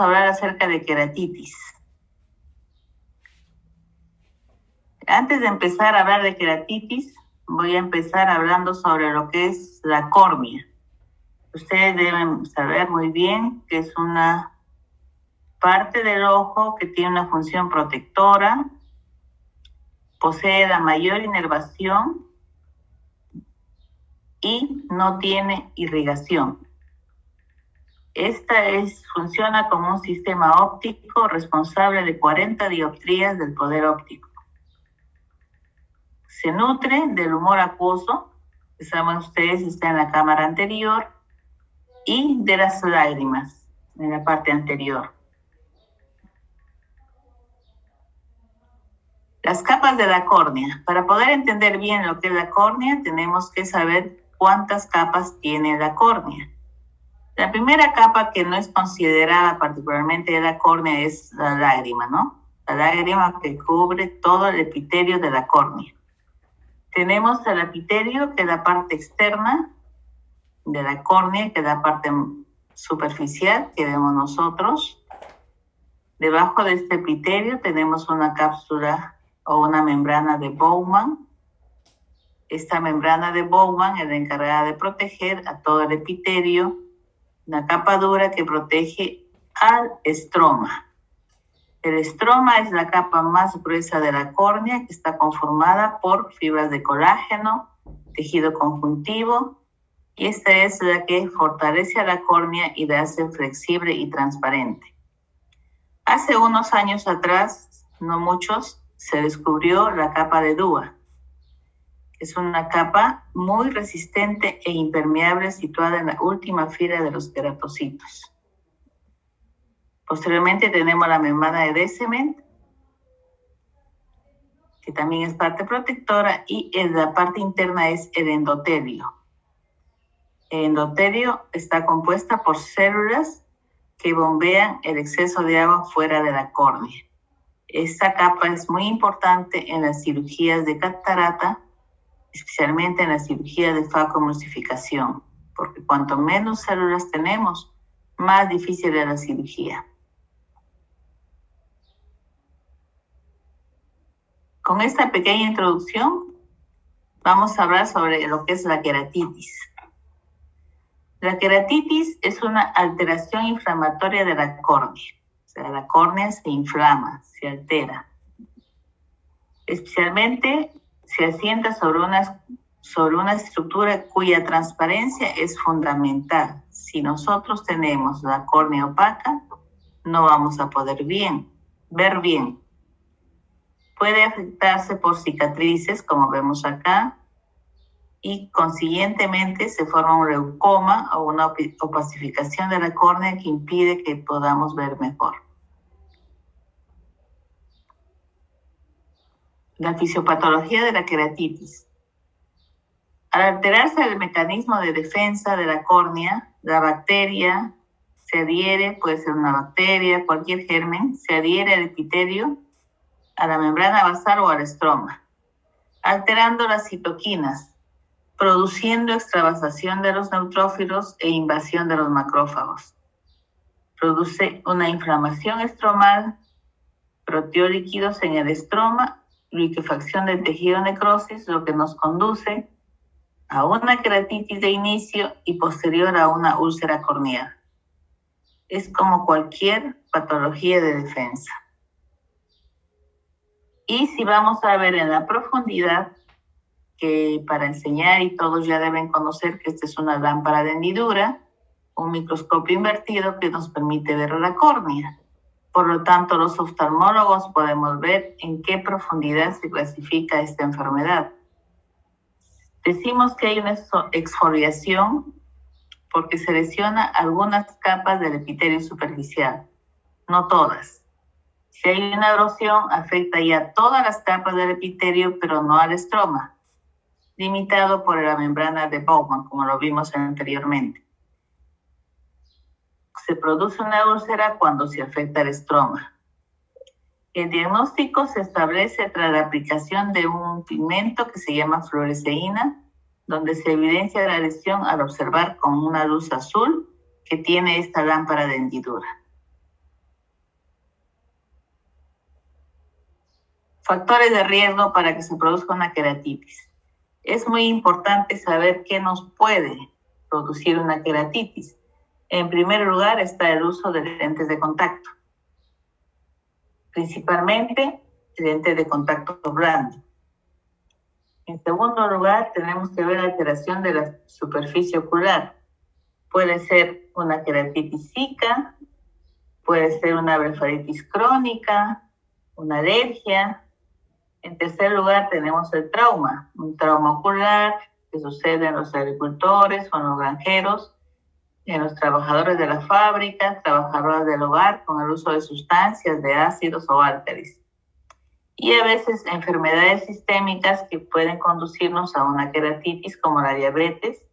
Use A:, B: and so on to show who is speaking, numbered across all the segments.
A: a hablar acerca de queratitis. Antes de empezar a hablar de queratitis, voy a empezar hablando sobre lo que es la córnea. Ustedes deben saber muy bien que es una parte del ojo que tiene una función protectora, posee la mayor inervación y no tiene irrigación. Funciona como un sistema óptico responsable de 40 dioptrías del poder óptico. Se nutre del humor acuoso, que saben ustedes está en la cámara anterior, y de las lágrimas en la parte anterior. Las capas de la córnea. Para poder entender bien lo que es la córnea, tenemos que saber cuántas capas tiene la córnea. La primera capa que no es considerada particularmente de la córnea es la lágrima, ¿no? La lágrima que cubre todo el epitelio de la córnea. Tenemos el epitelio, que es la parte externa de la córnea, que es la parte superficial que vemos nosotros. Debajo de este epitelio tenemos una cápsula o una membrana de Bowman. Esta membrana de Bowman es la encargada de proteger a todo el epitelio, una capa dura que protege al estroma. El estroma es la capa más gruesa de la córnea, que está conformada por fibras de colágeno, tejido conjuntivo, y esta es la que fortalece a la córnea y la hace flexible y transparente. Hace unos años atrás, no muchos, se descubrió la capa de Dua. Es una capa muy resistente e impermeable situada en la última fila de los queratocitos. Posteriormente tenemos la membrana de Descemet, que también es parte protectora, y en la parte interna es el endotelio. El endotelio está compuesta por células que bombean el exceso de agua fuera de la córnea. Esta capa es muy importante en las cirugías de catarata, especialmente en la cirugía de facoemulsificación, porque cuanto menos células tenemos, más difícil es la cirugía. Con esta pequeña introducción, vamos a hablar sobre lo que es la queratitis. La queratitis es una alteración inflamatoria de la córnea. O sea, la córnea se inflama, se altera. Especialmente se asienta sobre una estructura cuya transparencia es fundamental. Si nosotros tenemos la córnea opaca, no vamos a poder ver bien. Puede afectarse por cicatrices, como vemos acá, y consiguientemente se forma un leucoma o una opacificación de la córnea que impide que podamos ver mejor. La fisiopatología de la queratitis. Al alterarse el mecanismo de defensa de la córnea, la bacteria se adhiere, puede ser una bacteria, cualquier germen, se adhiere al epitelio, a la membrana basal o al estroma, alterando las citoquinas, produciendo extravasación de los neutrófilos e invasión de los macrófagos. Produce una inflamación estromal, proteolíquidos en el estroma, liquefacción del tejido necrosis, lo que nos conduce a una queratitis de inicio y posterior a una úlcera corneal. Es como cualquier patología de defensa. Y si vamos a ver en la profundidad, que para enseñar y todos ya deben conocer que esta es una lámpara de hendidura, un microscopio invertido que nos permite ver la córnea. Por lo tanto, los oftalmólogos podemos ver en qué profundidad se clasifica esta enfermedad. Decimos que hay una exfoliación porque se lesiona algunas capas del epitelio superficial, no todas. Si hay una erosión, afecta ya todas las capas del epitelio, pero no al estroma, limitado por la membrana de Bowman, como lo vimos anteriormente. Se produce una úlcera cuando se afecta el estroma. El diagnóstico se establece tras la aplicación de un pigmento que se llama fluoresceína, donde se evidencia la lesión al observar con una luz azul que tiene esta lámpara de hendidura. Factores de riesgo para que se produzca una queratitis. Es muy importante saber qué nos puede producir una queratitis. En primer lugar está el uso de lentes de contacto, principalmente lentes de contacto blando. En segundo lugar, tenemos que ver la alteración de la superficie ocular. Puede ser una queratitis zika, puede ser una blefaritis crónica, una alergia. En tercer lugar, tenemos el trauma, un trauma ocular que sucede en los agricultores o en los granjeros, en los trabajadores de la fábrica, trabajadores del hogar con el uso de sustancias, de ácidos o álcalis. Y a veces enfermedades sistémicas que pueden conducirnos a una queratitis como la diabetes,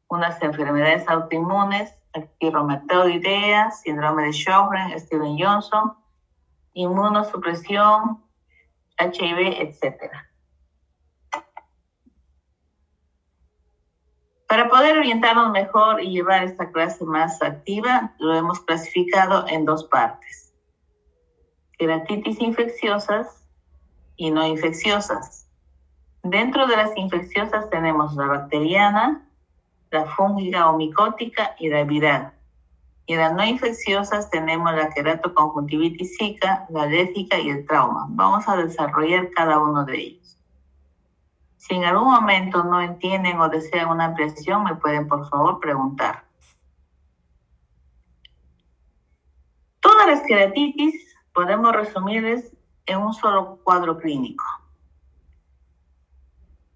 A: unas enfermedades autoinmunes, artritis reumatoidea, síndrome de Sjögren, Stevens-Johnson, inmunosupresión, HIV, etc. Para poder orientarnos mejor y llevar esta clase más activa, lo hemos clasificado en dos partes: queratitis infecciosas y no infecciosas. Dentro de las infecciosas tenemos la bacteriana, la fúngica o micótica y la viral. Y en las no infecciosas tenemos la queratoconjuntivitis zika, la alérgica y el trauma. Vamos a desarrollar cada uno de ellos. Si en algún momento no entienden o desean una ampliación, me pueden por favor preguntar. Todas las queratitis podemos resumirles en un solo cuadro clínico.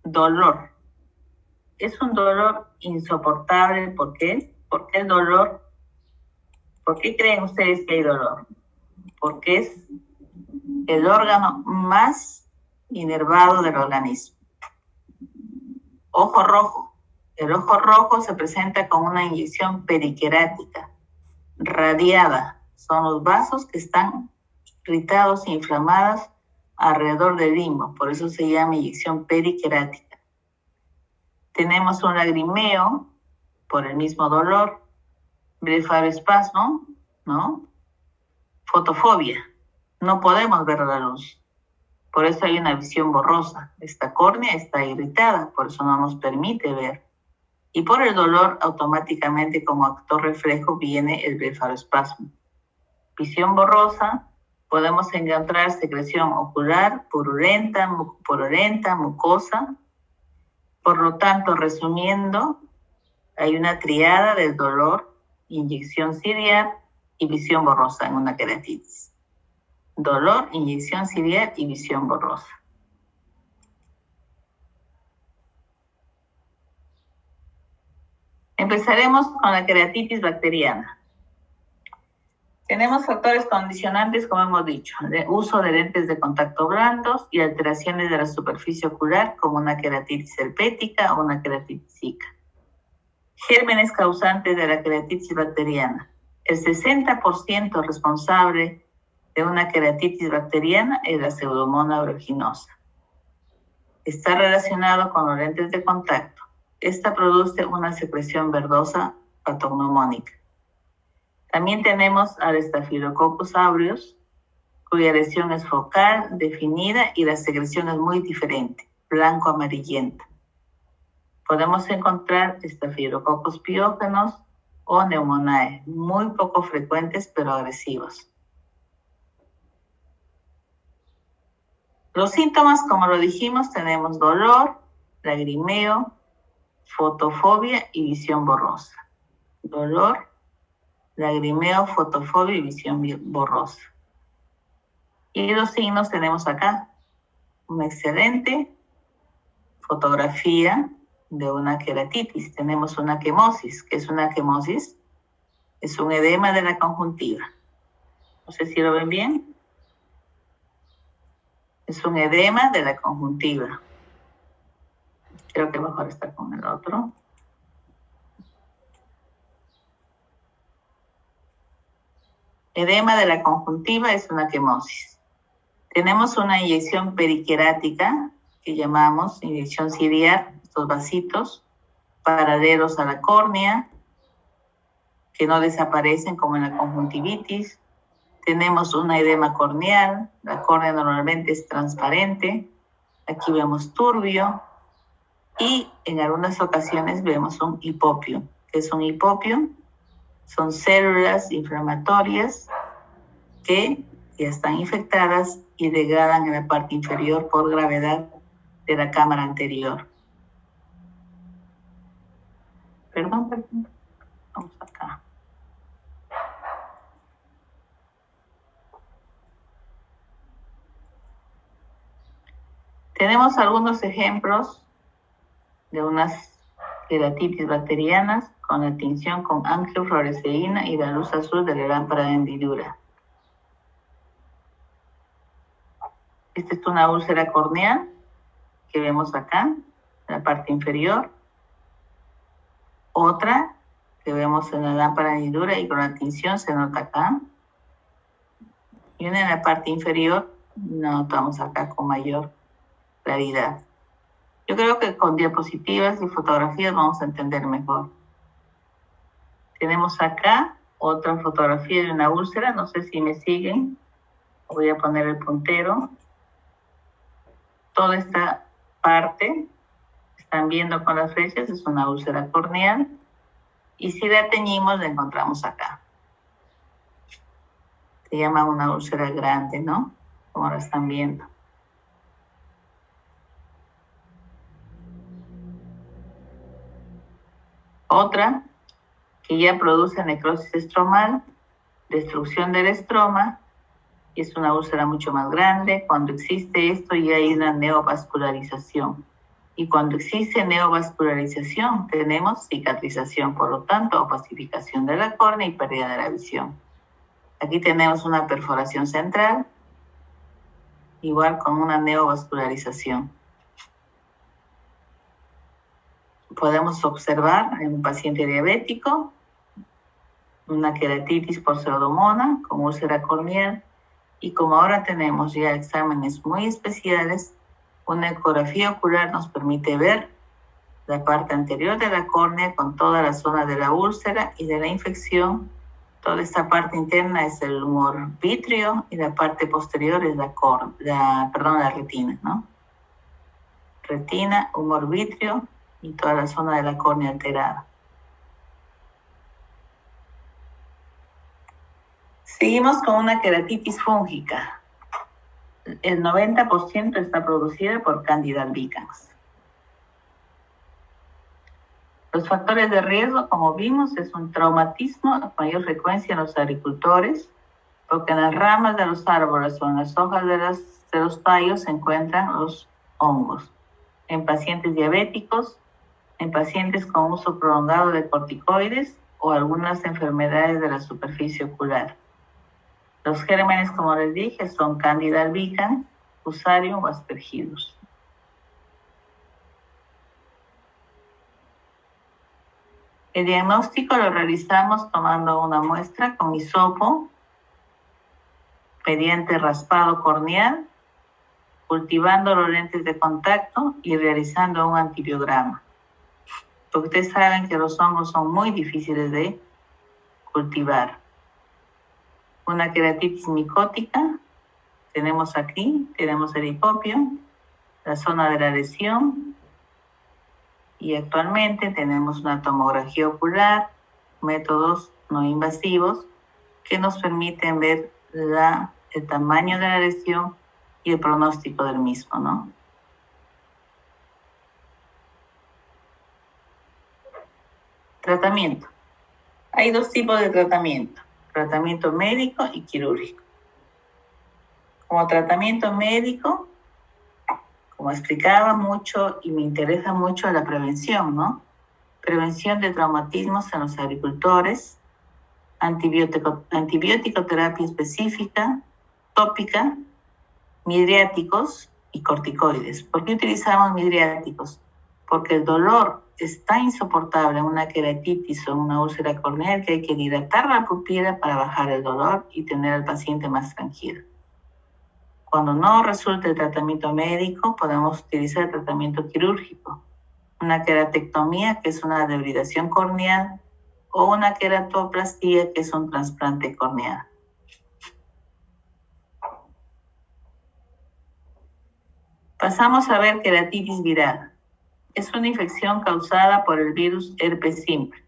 A: Dolor. Es un dolor insoportable. ¿Por qué? ¿Por qué el dolor? ¿Por qué creen ustedes que hay dolor? Porque es el órgano más inervado del organismo. Ojo rojo. El ojo rojo se presenta con una inyección periquerática, radiada. Son los vasos que están irritados e inflamados alrededor del limbo. Por eso se llama inyección periquerática. Tenemos un lagrimeo por el mismo dolor, blefaroespasmo, ¿no? Fotofobia. No podemos ver la luz. Por eso hay una visión borrosa. Esta córnea está irritada, por eso no nos permite ver. Y por el dolor, automáticamente como actor reflejo viene el blefaroespasmo. Visión borrosa, podemos encontrar secreción ocular, purulenta, mucosa. Por lo tanto, resumiendo, hay una triada del dolor, inyección ciliar y visión borrosa en una queratitis. Dolor, inyección ciliar y visión borrosa. Empezaremos con la queratitis bacteriana. Tenemos factores condicionantes, como hemos dicho, de uso de lentes de contacto blandos y alteraciones de la superficie ocular, como una queratitis herpética o una queratitis zika. Gérmenes causantes de la queratitis bacteriana. El 60% responsable de una queratitis bacteriana es la Pseudomonas aeruginosa. Está relacionado con los lentes de contacto. Esta produce una secreción verdosa patognomónica. También tenemos al Staphylococcus aureus, cuya lesión es focal, definida y la secreción es muy diferente, blanco-amarillenta. Podemos encontrar Staphylococcus piógenos o Pneumoniae, muy poco frecuentes pero agresivos. Los síntomas, como lo dijimos, tenemos dolor, lagrimeo, fotofobia y visión borrosa. Dolor, lagrimeo, fotofobia y visión borrosa. Y los signos tenemos acá. Una excelente fotografía de una queratitis. Tenemos una quemosis. ¿Qué es una quemosis? Es un edema de la conjuntiva. No sé si lo ven bien. Es un edema de la conjuntiva. Creo que mejor está con el otro. Edema de la conjuntiva es una quemosis. Tenemos una inyección periquerática que llamamos inyección ciliar, estos vasitos paralelos a la córnea que no desaparecen como en la conjuntivitis. Tenemos una edema corneal, la córnea normalmente es transparente, aquí vemos turbio y en algunas ocasiones vemos un hipopio. ¿Qué es un hipopio? Son células inflamatorias que ya están infectadas y degradan en la parte inferior por gravedad de la cámara anterior. Perdón. Vamos acá. Tenemos algunos ejemplos de unas queratitis bacterianas con la tinción con angiofluoresceína y la luz azul de la lámpara de hendidura. Esta es una úlcera corneal que vemos acá, en la parte inferior. Otra que vemos en la lámpara de hendidura y con la tinción se nota acá. Y una en la parte inferior, notamos acá con mayor claridad. Yo creo que con diapositivas y fotografías vamos a entender mejor. Tenemos acá otra fotografía de una úlcera, no sé si me siguen. Voy a poner el puntero. Toda esta parte, están viendo con las flechas, es una úlcera corneal. Y si la teñimos, la encontramos acá. Se llama una úlcera grande, ¿no? Como la están viendo. Otra que ya produce necrosis estromal, destrucción del estroma, y es una úlcera mucho más grande. Cuando existe esto ya hay una neovascularización. Y cuando existe neovascularización tenemos cicatrización, por lo tanto opacificación de la córnea y pérdida de la visión. Aquí tenemos una perforación central, igual con una neovascularización. Podemos observar en un paciente diabético una queratitis por pseudomonas con úlcera corneal, y como ahora tenemos ya exámenes muy especiales, una ecografía ocular nos permite ver la parte anterior de la córnea con toda la zona de la úlcera y de la infección. Toda esta parte interna es el humor vítreo y la parte posterior es la retina, ¿no? Retina, humor vítreo y toda la zona de la córnea alterada. Seguimos con una queratitis fúngica. El 90% está producida por Candida albicans. Los factores de riesgo, como vimos, es un traumatismo con mayor frecuencia en los agricultores, porque en las ramas de los árboles o en las hojas de los tallos se encuentran los hongos. En pacientes diabéticos, en pacientes con uso prolongado de corticoides o algunas enfermedades de la superficie ocular. Los gérmenes, como les dije, son Candida albicans, Fusarium o Aspergillus. El diagnóstico lo realizamos tomando una muestra con hisopo mediante raspado corneal, cultivando los lentes de contacto y realizando un antibiograma. Porque ustedes saben que los hongos son muy difíciles de cultivar. Una queratitis micótica, tenemos el hipopio, la zona de la lesión, y actualmente tenemos una tomografía ocular, métodos no invasivos que nos permiten ver el tamaño de la lesión y el pronóstico del mismo, ¿no? Tratamiento. Hay dos tipos de tratamiento: tratamiento médico y quirúrgico. Como tratamiento médico, como explicaba mucho y me interesa mucho la prevención, ¿no? Prevención de traumatismos en los agricultores, antibiótico terapia específica, tópica, midriáticos y corticoides. ¿Por qué utilizamos midriáticos? Porque el dolor es tan insoportable en una queratitis o en una úlcera corneal que hay que dilatar la pupila para bajar el dolor y tener al paciente más tranquilo. Cuando no resulta el tratamiento médico, podemos utilizar el tratamiento quirúrgico. Una queratectomía, que es una debridación corneal, o una queratoplastía, que es un trasplante corneal. Pasamos a ver queratitis viral. Es una infección causada por el virus herpes simple.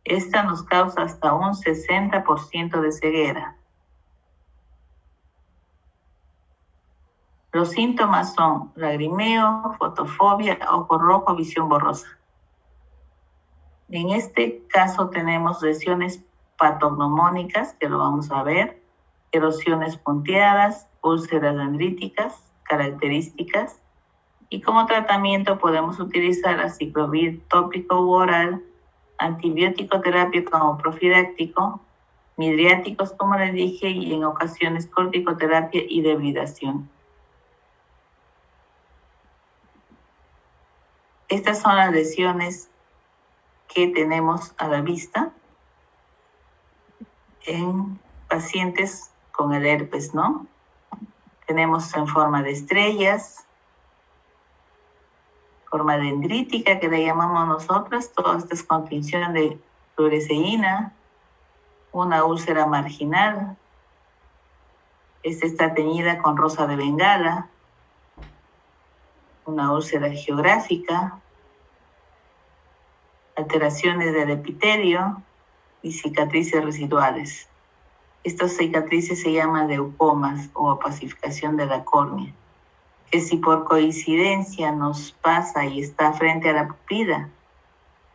A: Esta nos causa hasta un 60% de ceguera. Los síntomas son lagrimeo, fotofobia, ojo rojo, visión borrosa. En este caso tenemos lesiones patognomónicas, que lo vamos a ver, erosiones punteadas, úlceras dendríticas características, y como tratamiento podemos utilizar aciclovir tópico u oral, antibiótico terapia como profiláctico, midriáticos como les dije, y en ocasiones corticoterapia y debridación. Estas son las lesiones que tenemos a la vista en pacientes con el herpes, ¿no? Tenemos en forma de estrellas, forma dendrítica que le llamamos nosotras, toda esta es contención de fluoresceína, una úlcera marginal, esta está teñida con rosa de Bengala, una úlcera geográfica, alteraciones del epitelio y cicatrices residuales. Estas cicatrices se llaman leucomas o opacificación de la córnea, que si por coincidencia nos pasa y está frente a la pupila,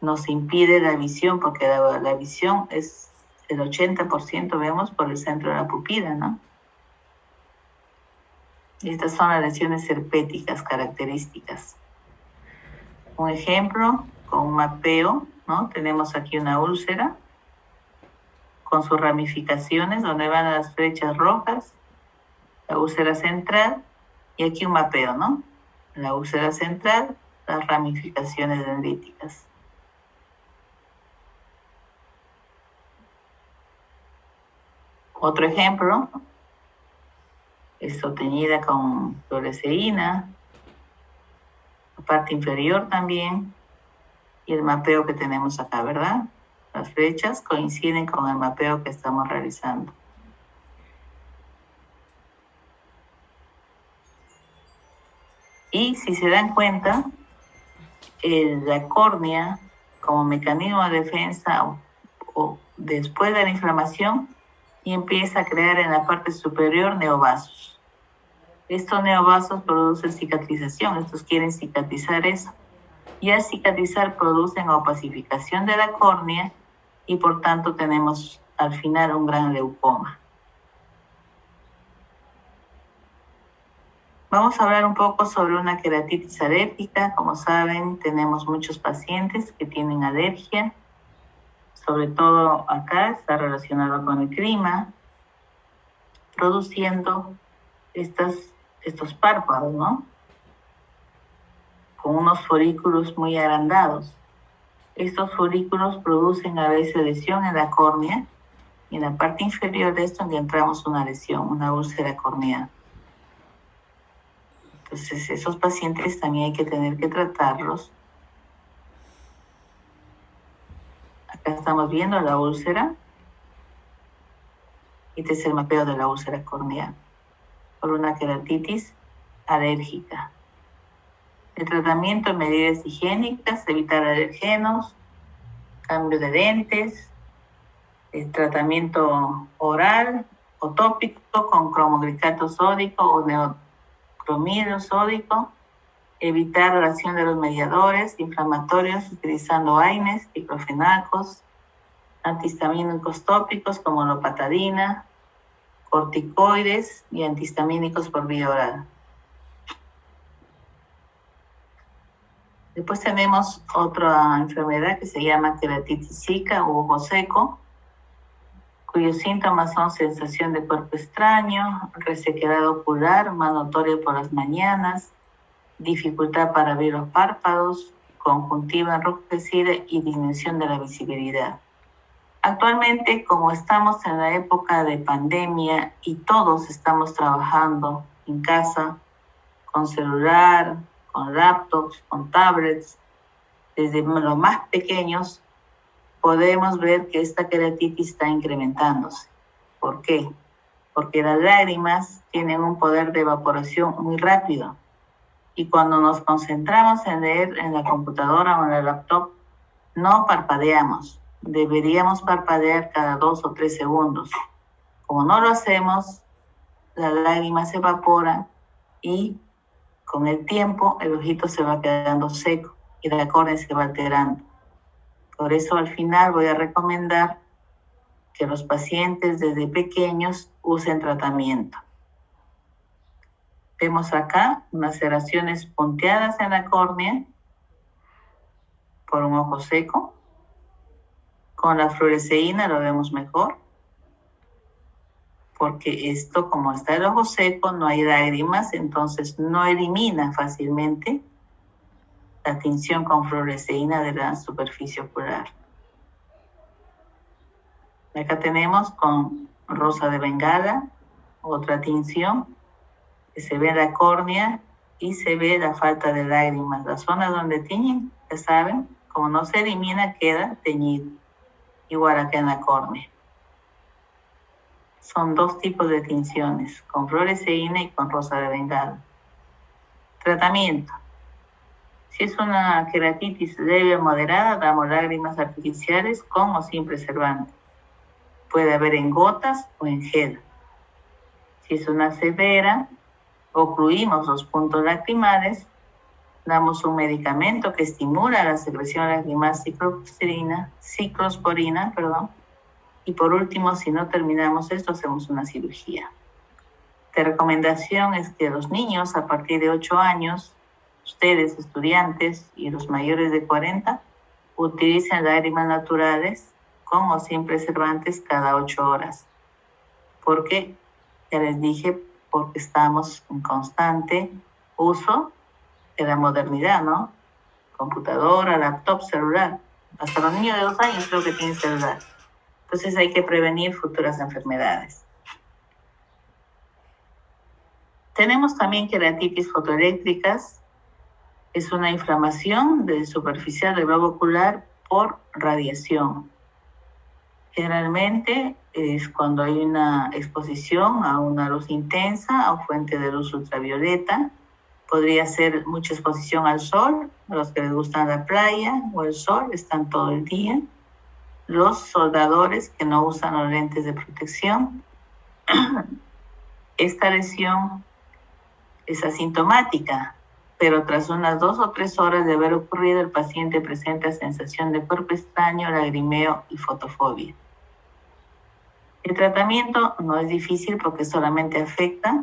A: nos impide la visión, porque la visión es el 80%, vemos, por el centro de la pupila, ¿no? Y estas son las lesiones herpéticas características. Un ejemplo, con un mapeo, ¿no? Tenemos aquí una úlcera con sus ramificaciones, donde van las flechas rojas, la úlcera central, y aquí un mapeo, ¿no? La úlcera central, las ramificaciones dendríticas. Otro ejemplo, esto teñida con fluoresceína, la parte inferior también, y el mapeo que tenemos acá, ¿verdad? Las flechas coinciden con el mapeo que estamos realizando. Y si se dan cuenta, la córnea, como mecanismo de defensa o después de la inflamación, y empieza a crear en la parte superior neovasos. Estos neovasos producen cicatrización, estos quieren cicatrizar eso. Y al cicatrizar producen opacificación de la córnea y por tanto tenemos al final un gran leucoma. Vamos a hablar un poco sobre una queratitis alérgica. Como saben, tenemos muchos pacientes que tienen alergia, sobre todo acá está relacionado con el clima, produciendo estos párpados, ¿no? Con unos folículos muy agrandados. Estos folículos producen a veces lesión en la córnea, y en la parte inferior de esto encontramos una lesión, una úlcera corneal. Entonces, esos pacientes también hay que tener que tratarlos. Acá estamos viendo la úlcera. Este es el mapeo de la úlcera corneal por una queratitis alérgica. El tratamiento, medidas higiénicas, evitar alergenos, cambio de lentes, el tratamiento oral o tópico con cromoglicato sódico o neocromido sódico, evitar la acción de los mediadores inflamatorios utilizando AINES, diclofenacos, antihistamínicos tópicos como lopatadina, corticoides y antihistamínicos por vía oral. Después tenemos otra enfermedad que se llama queratitis zika o ojo seco, cuyos síntomas son sensación de cuerpo extraño, resequedad ocular más notoria por las mañanas, dificultad para abrir los párpados, conjuntiva enrojecida y disminución de la visibilidad. Actualmente, como estamos en la época de pandemia y todos estamos trabajando en casa, con celular, con laptops, con tablets, desde los más pequeños, podemos ver que esta queratitis está incrementándose. ¿Por qué? Porque las lágrimas tienen un poder de evaporación muy rápido. Y cuando nos concentramos en leer en la computadora o en la laptop, no parpadeamos. Deberíamos parpadear cada 2 o 3 segundos. Como no lo hacemos, las lágrimas se evaporan y con el tiempo el ojito se va quedando seco y la córnea se va alterando. Por eso al final voy a recomendar que los pacientes desde pequeños usen tratamiento. Vemos acá unas laceraciones punteadas en la córnea por un ojo seco. Con la fluoresceína lo vemos mejor, porque esto, como está el ojo seco, no hay lágrimas, entonces no elimina fácilmente la tinción con fluoresceína de la superficie ocular. Acá tenemos con rosa de Bengala, otra tinción, que se ve la córnea y se ve la falta de lágrimas. La zona donde tiñen, ya saben, como no se elimina, queda teñido. Igual acá en la córnea. Son 2 tipos de tinciones, con fluoresceína y con rosa de Bengala. Tratamiento. Si es una queratitis leve o moderada, damos lágrimas artificiales con o sin preservante. Puede haber en gotas o en gel. Si es una severa, ocluimos los puntos lacrimales, damos un medicamento que estimula la secreción lacrimal ciclosporina, y por último, si no terminamos esto, hacemos una cirugía. La recomendación es que los niños a partir de 8 años, ustedes estudiantes y los mayores de 40, utilicen lágrimas naturales con o sin preservantes cada 8 horas. Porque, ya les dije, porque estamos en constante uso de la modernidad, ¿no? Computadora, laptop, celular. Hasta los niños de 2 años creo que tienen celular. Entonces hay que prevenir futuras enfermedades. Tenemos también queratitis fotoeléctricas. Es una inflamación superficial del globo ocular por radiación. Generalmente es cuando hay una exposición a una luz intensa o fuente de luz ultravioleta. Podría ser mucha exposición al sol, a los que les gusta la playa o el sol, están todo el día. Los soldadores que no usan los lentes de protección. Esta lesión es asintomática, pero tras unas 2 o 3 horas de haber ocurrido, el paciente presenta sensación de cuerpo extraño, lagrimeo y fotofobia. El tratamiento no es difícil porque solamente afecta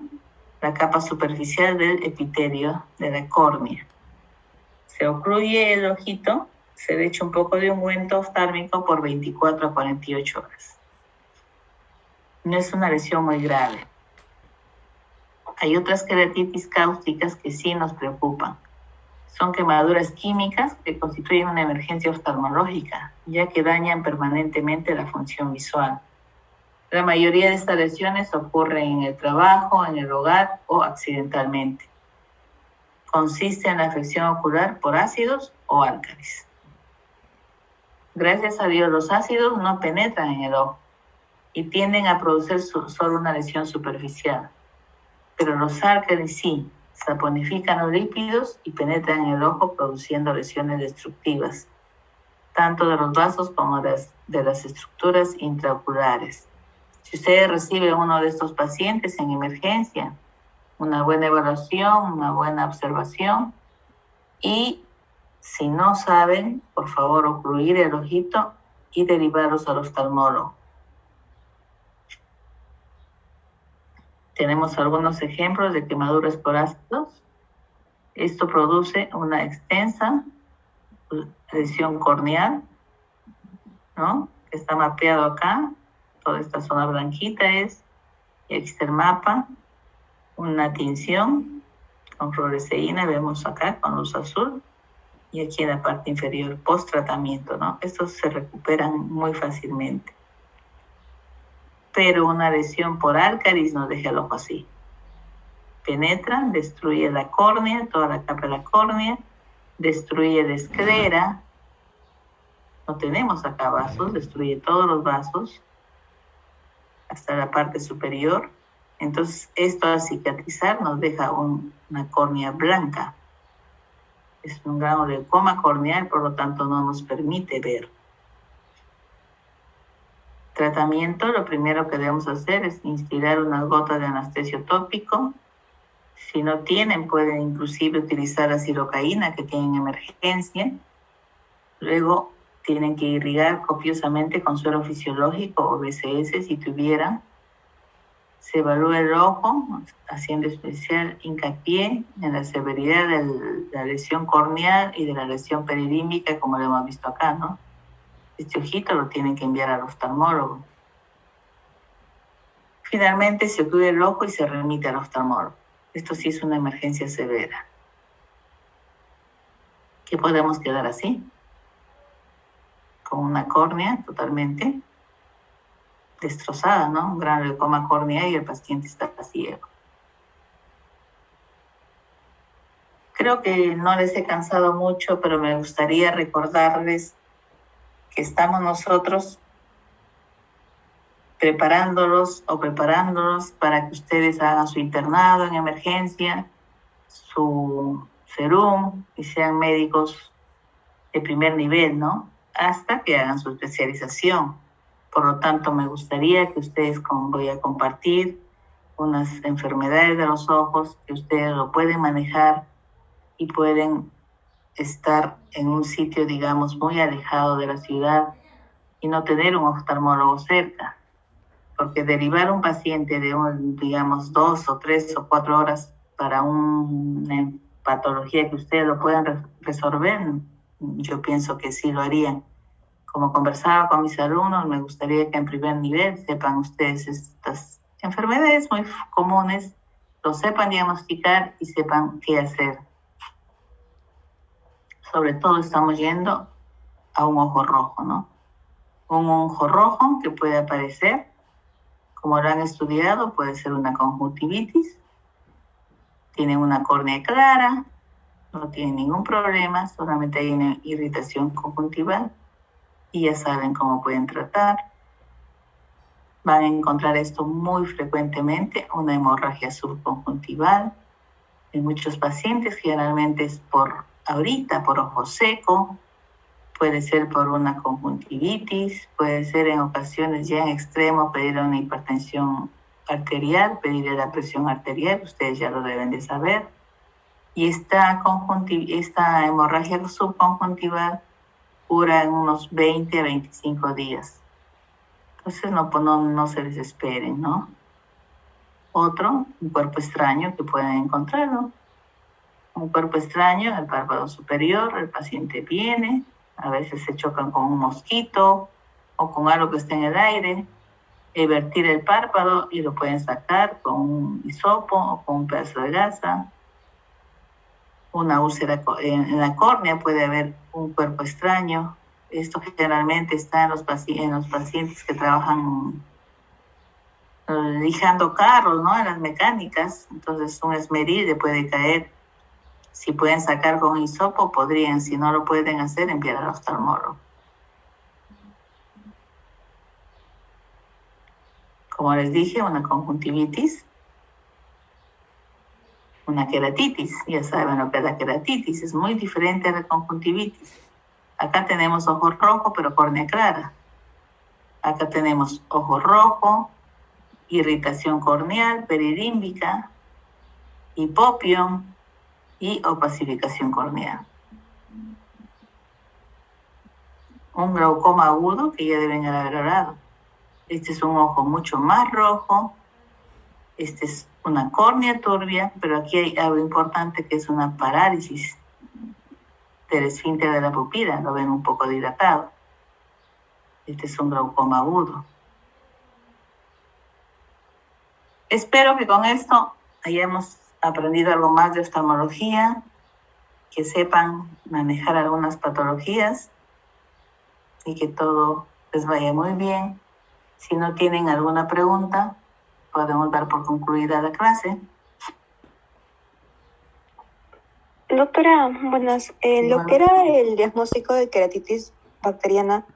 A: la capa superficial del epitelio de la córnea. Se ocluye el ojito, se le echa un poco de ungüento oftálmico por 24 a 48 horas. No es una lesión muy grave. Hay otras queratitis cáusticas que sí nos preocupan. Son quemaduras químicas que constituyen una emergencia oftalmológica, ya que dañan permanentemente la función visual. La mayoría de estas lesiones ocurren en el trabajo, en el hogar o accidentalmente. Consiste en la afección ocular por ácidos o álcalis. Gracias a Dios, los ácidos no penetran en el ojo y tienden a producir solo una lesión superficial. Pero los álcalis sí, saponifican los lípidos y penetran en el ojo produciendo lesiones destructivas, tanto de los vasos como de las estructuras intraoculares. Si usted recibe uno de estos pacientes en emergencia, una buena evaluación, una buena observación, y si no saben, por favor, ocluir el ojito y derivarlos al oftalmólogo. Tenemos algunos ejemplos de quemaduras por ácidos. Esto produce una extensa lesión corneal, ¿no? Está mapeado acá. Toda esta zona blanquita es, y aquí está el mapa. Una tinción con fluoresceína, vemos acá con luz azul. Y aquí en la parte inferior, post-tratamiento, ¿no? Estos se recuperan muy fácilmente. Pero una lesión por álcalis nos deja el ojo así. Penetra, destruye la córnea, toda la capa de la córnea, destruye la esclera. No tenemos acá vasos, destruye todos los vasos hasta la parte superior. Entonces, esto al cicatrizar nos deja una córnea blanca. Es un grano de glaucoma corneal, por lo tanto no nos permite ver. Tratamiento, lo primero que debemos hacer es instilar unas gotas de anestesio tópico. Si no tienen, pueden inclusive utilizar la silocaína que tienen emergencia. Luego tienen que irrigar copiosamente con suero fisiológico o BCS si tuvieran. Se evalúa el ojo, haciendo especial hincapié en la severidad de la lesión corneal y de la lesión peridímica, como lo hemos visto acá, ¿no? Este ojito lo tienen que enviar al oftalmólogo. Finalmente se ocluye el ojo y se remite al oftalmólogo. Esto sí es una emergencia severa. ¿Qué podemos quedar así? Con una córnea totalmente destrozada, ¿no? Un gran glaucoma corneal y el paciente está ciego. Creo que no les he cansado mucho, pero me gustaría recordarles que estamos nosotros preparándolos para que ustedes hagan su internado en emergencia, su serum y sean médicos de primer nivel, ¿no? Hasta que hagan su especialización. Por lo tanto, me gustaría que ustedes voy a compartir unas enfermedades de los ojos que ustedes lo pueden manejar y pueden estar en un sitio, digamos, muy alejado de la ciudad y no tener un oftalmólogo cerca. Porque derivar un paciente de, digamos, 2 o 3 o 4 horas para una patología que ustedes lo puedan resolver, yo pienso que sí lo harían. Como conversaba con mis alumnos, me gustaría que en primer nivel sepan ustedes estas enfermedades muy comunes, lo sepan diagnosticar y sepan qué hacer. Sobre todo estamos yendo a un ojo rojo, ¿no? Un ojo rojo que puede aparecer, como lo han estudiado, puede ser una conjuntivitis, tiene una córnea clara, no tiene ningún problema, solamente hay una irritación conjuntival y ya saben cómo pueden tratar. Van a encontrar esto muy frecuentemente, una hemorragia subconjuntival. En muchos pacientes generalmente es por ojo seco, puede ser por una conjuntivitis, puede ser en ocasiones ya en extremo pedir una hipertensión arterial, pedirle la presión arterial, ustedes ya lo deben de saber. Y esta hemorragia subconjuntival dura en unos 20 a 25 días. Entonces no se desesperen, ¿no? Otro, un cuerpo extraño que pueden encontrarlo. Un cuerpo extraño en el párpado superior, el paciente viene, a veces se chocan con un mosquito o con algo que está en el aire, vertir el párpado y lo pueden sacar con un hisopo o con un pedazo de gasa. Una úlcera en la córnea, puede haber un cuerpo extraño. Esto generalmente está en los pacientes que trabajan lijando carros, ¿no? En las mecánicas. Entonces un esmeril puede caer. Si pueden sacar con hisopo, podrían. Si no lo pueden hacer, enviar al oftalmólogo. Como les dije, una conjuntivitis, una queratitis. Ya saben lo que es la queratitis. Es muy diferente a la conjuntivitis. Acá tenemos ojo rojo, pero córnea clara. Acá tenemos ojo rojo, irritación corneal, peridímbica, hipopión y opacificación corneal. Un glaucoma agudo que ya deben haber hablado. Este es un ojo mucho más rojo. Este es una córnea turbia, pero aquí hay algo importante que es una parálisis del esfínter de la pupila. Lo ven un poco dilatado. Este es un glaucoma agudo. Espero que con esto hayamos aprendido algo más de oftalmología, que sepan manejar algunas patologías y que todo les vaya muy bien. Si no tienen alguna pregunta, podemos dar por concluida la clase.
B: Doctora, buenas. Lo que era el diagnóstico de queratitis bacteriana,